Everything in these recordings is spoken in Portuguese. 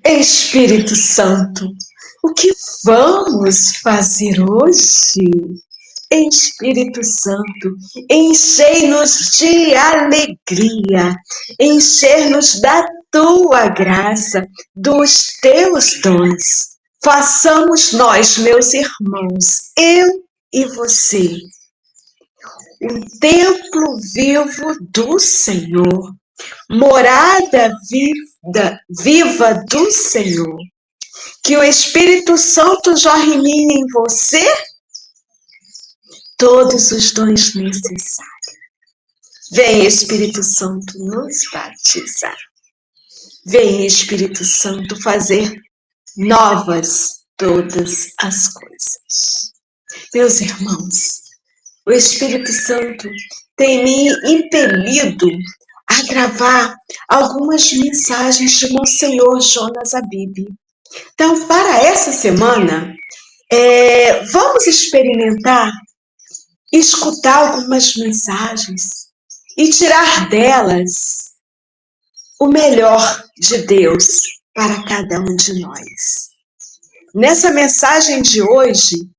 Espírito Santo, o que vamos fazer hoje? Espírito Santo, enchei-nos de alegria, encher-nos da tua graça, dos teus dons. Façamos nós, meus irmãos, eu e você, um templo vivo do Senhor, morada viva do Senhor. Que o Espírito Santo jorre em mim e em você todos os dons necessários. Vem, Espírito Santo, nos batizar. Vem, Espírito Santo, fazer novas todas as coisas. Meus irmãos, o Espírito Santo tem me impelido a gravar algumas mensagens de Monsenhor Jonas Abib. Então, para essa semana, vamos experimentar, escutar algumas mensagens e tirar delas o melhor de Deus para cada um de nós. Nessa mensagem de hoje,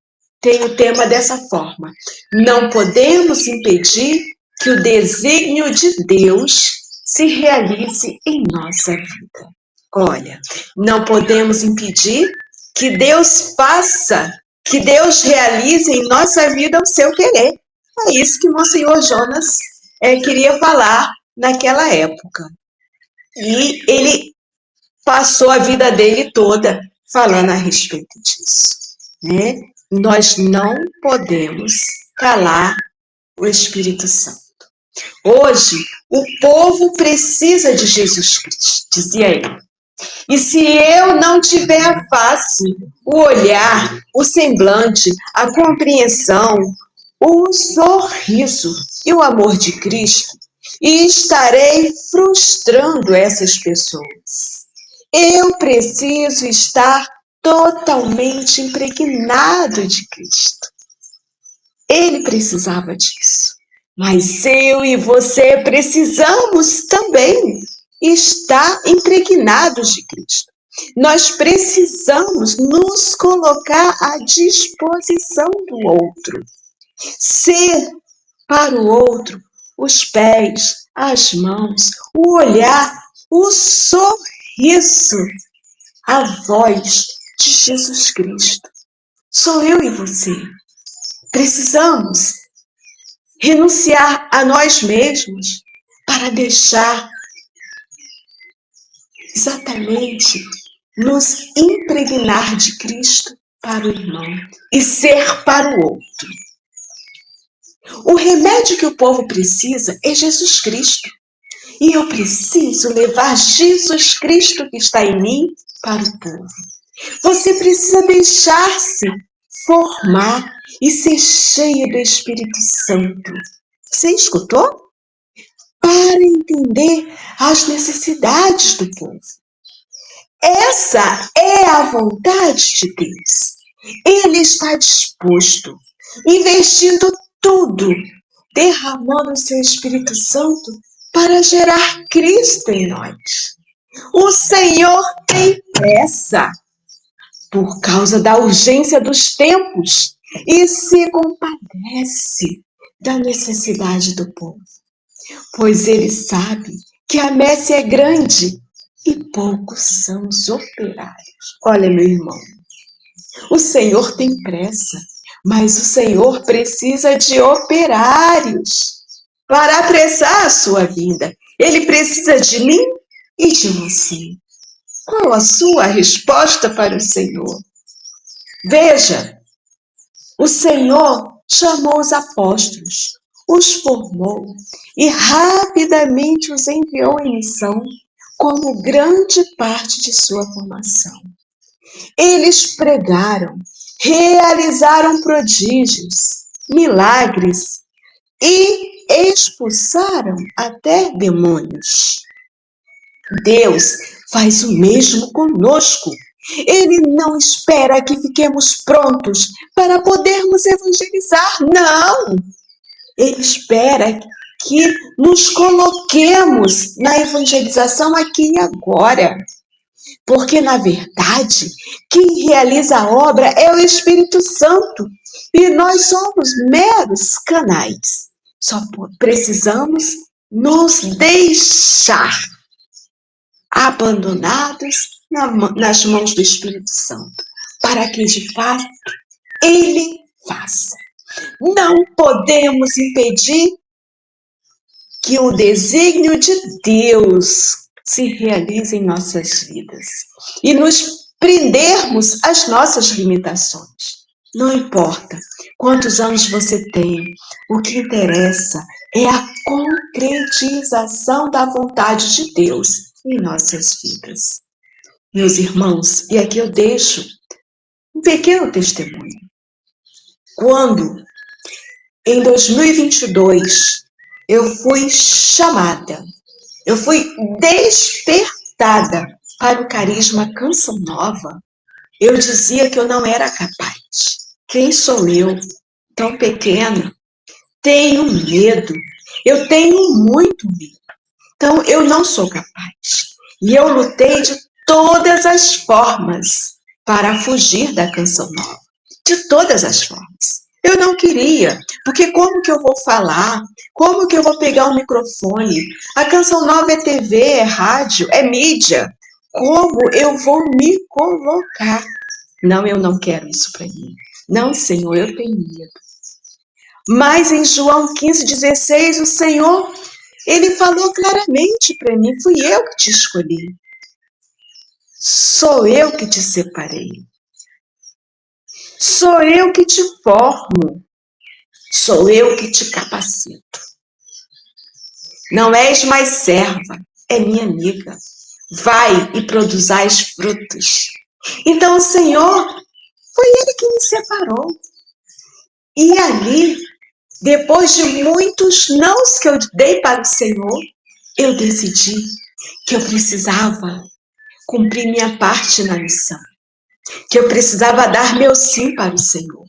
tem o tema dessa forma: não podemos impedir que o desígnio de Deus se realize em nossa vida. Olha, não podemos impedir que Deus realize em nossa vida o seu querer. É isso que Monsenhor Jonas queria falar naquela época. E ele passou a vida dele toda falando a respeito disso, né? Nós não podemos calar o Espírito Santo. Hoje, o povo precisa de Jesus Cristo, dizia ele. E se eu não tiver a face, o olhar, o semblante, a compreensão, o sorriso e o amor de Cristo, estarei frustrando essas pessoas. Eu preciso estar totalmente impregnado de Cristo. Ele precisava disso. Mas eu e você precisamos também estar impregnados de Cristo. Nós precisamos nos colocar à disposição do outro. Ser para o outro os pés, as mãos, o olhar, o sorriso, a voz de Jesus Cristo. Sou eu e você. Precisamos renunciar a nós mesmos para deixar exatamente nos impregnar de Cristo para o irmão e ser para o outro. O remédio que o povo precisa é Jesus Cristo. E eu preciso levar Jesus Cristo que está em mim para o povo. Você precisa deixar-se formar e ser cheio do Espírito Santo. Você escutou? Para entender as necessidades do povo. Essa é a vontade de Deus. Ele está disposto, investindo tudo, derramando o seu Espírito Santo para gerar Cristo em nós. O Senhor tem pressa por causa da urgência dos tempos e se compadece da necessidade do povo, pois ele sabe que a messe é grande e poucos são os operários. Olha, meu irmão, o Senhor tem pressa, mas o Senhor precisa de operários para apressar a sua vinda. Ele precisa de mim e de você. Qual a sua resposta para o Senhor? Veja, o Senhor chamou os apóstolos, os formou e rapidamente os enviou em missão como grande parte de sua formação. Eles pregaram, realizaram prodígios, milagres e expulsaram até demônios. Deus faz o mesmo conosco. Ele não espera que fiquemos prontos para podermos evangelizar, não! Ele espera que nos coloquemos na evangelização aqui e agora. Porque, na verdade, quem realiza a obra é o Espírito Santo e nós somos meros canais. Só precisamos nos deixar abandonados nas mãos do Espírito Santo, para que de fato Ele faça. Não podemos impedir que o desígnio de Deus se realize em nossas vidas e nos prendermos às nossas limitações. Não importa quantos anos você tem, o que interessa é a concretização da vontade de Deus em nossas vidas. Meus irmãos, e aqui eu deixo um pequeno testemunho. Quando, em 2022, eu fui chamada, eu fui despertada para o carisma Canção Nova, eu dizia que eu não era capaz. Quem sou eu, tão pequena? Tenho medo, eu tenho muito medo. Então, eu não sou capaz. E eu lutei de todas as formas para fugir da Canção Nova. De todas as formas. Eu não queria, porque como que eu vou falar? Como que eu vou pegar o microfone? A Canção Nova é TV, é rádio, é mídia. Como eu vou me colocar? Não, eu não quero isso para mim. Não, Senhor, eu tenho medo. Mas em João 15,16, o Senhor, Ele falou claramente para mim, fui eu que te escolhi. Sou eu que te separei. Sou eu que te formo. Sou eu que te capacito. Não és mais serva, é minha amiga. Vai e produzais frutos. Então o Senhor, foi Ele que me separou. E ali, depois de muitos nãos que eu dei para o Senhor, eu decidi que eu precisava cumprir minha parte na missão. Que eu precisava dar meu sim para o Senhor.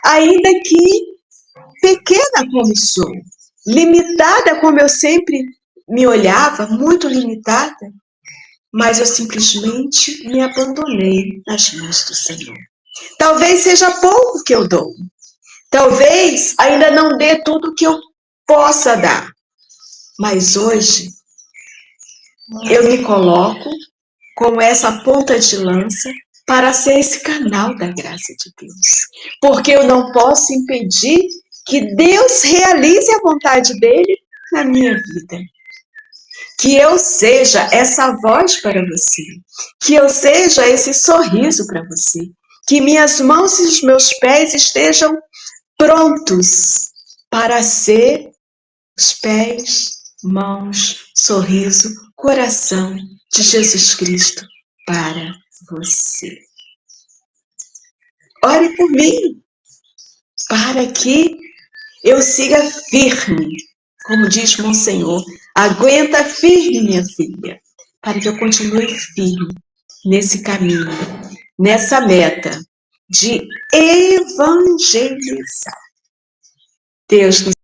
Ainda que pequena como sou, limitada como eu sempre me olhava, muito limitada, mas eu simplesmente me abandonei nas mãos do Senhor. Talvez seja pouco que eu dou. Talvez ainda não dê tudo que eu possa dar. Mas hoje eu me coloco como essa ponta de lança para ser esse canal da graça de Deus. Porque eu não posso impedir que Deus realize a vontade dele na minha vida. Que eu seja essa voz para você. Que eu seja esse sorriso para você. Que minhas mãos e os meus pés estejam prontos para ser os pés, mãos, sorriso, coração de Jesus Cristo para você. Ore por mim, para que eu siga firme, como diz Monsenhor, aguenta firme, minha filha, para que eu continue firme nesse caminho, nessa meta de evangelizar. Deus nos